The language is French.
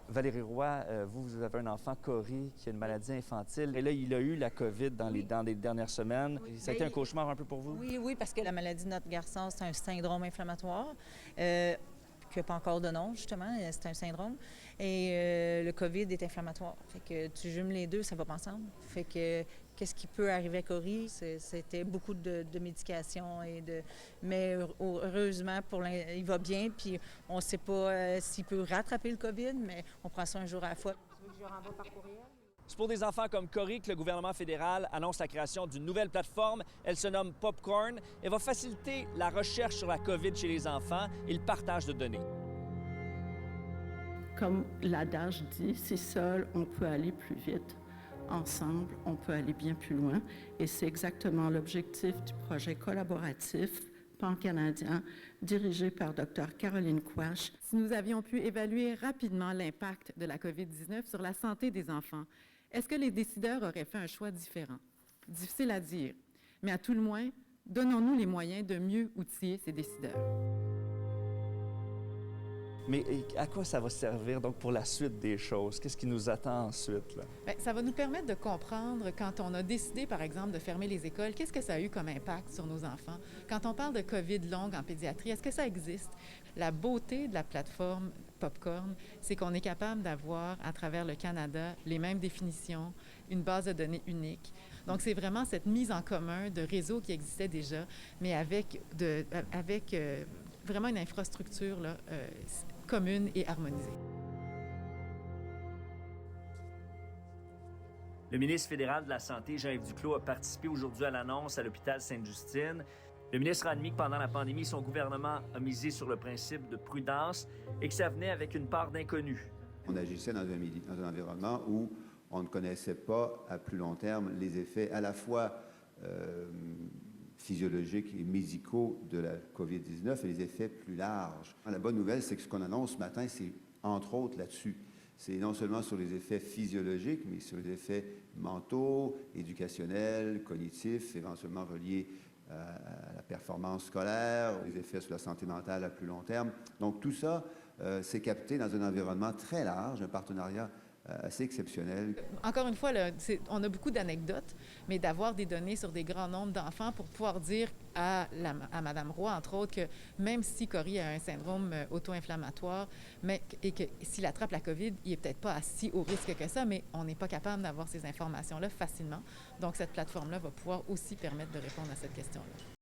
Valérie Roy, vous avez un enfant, Cory, qui a une maladie infantile. Et là, il a eu la COVID dans les dernières semaines. Oui. Ça a été un cauchemar un peu pour vous? Oui, parce que la maladie de notre garçon, c'est un syndrome inflammatoire. Qui n'a pas encore de nom, justement, c'est un syndrome. Et le COVID est inflammatoire. Fait que tu jumes les deux, ça va pas ensemble. Fait que qu'est-ce qui peut arriver à Cory? C'était beaucoup de médication mais heureusement, il va bien, puis on ne sait pas s'il peut rattraper le COVID, mais on prend ça un jour à la fois. Tu veux que je le renvoie par courriel? C'est pour des enfants comme Cory que le gouvernement fédéral annonce la création d'une nouvelle plateforme. Elle se nomme Popcorn. Elle va faciliter la recherche sur la COVID chez les enfants et le partage de données. Comme l'adage dit, si seul, on peut aller plus vite. Ensemble, on peut aller bien plus loin. Et c'est exactement l'objectif du projet collaboratif pan-canadien dirigé par Dr. Caroline Quach. Si nous avions pu évaluer rapidement l'impact de la COVID-19 sur la santé des enfants, est-ce que les décideurs auraient fait un choix différent? Difficile à dire, mais à tout le moins, donnons-nous les moyens de mieux outiller ces décideurs. Mais à quoi ça va servir donc pour la suite des choses? Qu'est-ce qui nous attend ensuite, là? Bien, ça va nous permettre de comprendre quand on a décidé, par exemple, de fermer les écoles, qu'est-ce que ça a eu comme impact sur nos enfants? Quand on parle de COVID longue en pédiatrie, est-ce que ça existe? La beauté de la plateforme Popcorn, c'est qu'on est capable d'avoir, à travers le Canada, les mêmes définitions, une base de données unique. Donc, c'est vraiment cette mise en commun de réseaux qui existait déjà, mais avec vraiment une infrastructure là, commune et harmonisée. Le ministre fédéral de la Santé, Jean-Yves Duclos, a participé aujourd'hui à l'annonce à l'hôpital Sainte-Justine. Le ministre a admis que pendant la pandémie, son gouvernement a misé sur le principe de prudence et que ça venait avec une part d'inconnu. On agissait dans un environnement où on ne connaissait pas à plus long terme les effets à la fois physiologiques et médicaux de la COVID-19 et les effets plus larges. La bonne nouvelle, c'est que ce qu'on annonce ce matin, c'est entre autres là-dessus. C'est non seulement sur les effets physiologiques, mais sur les effets mentaux, éducationnels, cognitifs, éventuellement reliés à la performance scolaire, les effets sur la santé mentale à plus long terme. Donc tout ça, c'est capté dans un environnement très large, un partenariat assez exceptionnel. Encore une fois, là, on a beaucoup d'anecdotes, mais d'avoir des données sur des grands nombres d'enfants pour pouvoir dire à Mme Roy, entre autres, que même si Cory a un syndrome auto-inflammatoire, et que s'il attrape la COVID, il n'est peut-être pas à si haut risque que ça, mais on n'est pas capable d'avoir ces informations-là facilement. Donc, cette plateforme-là va pouvoir aussi permettre de répondre à cette question-là.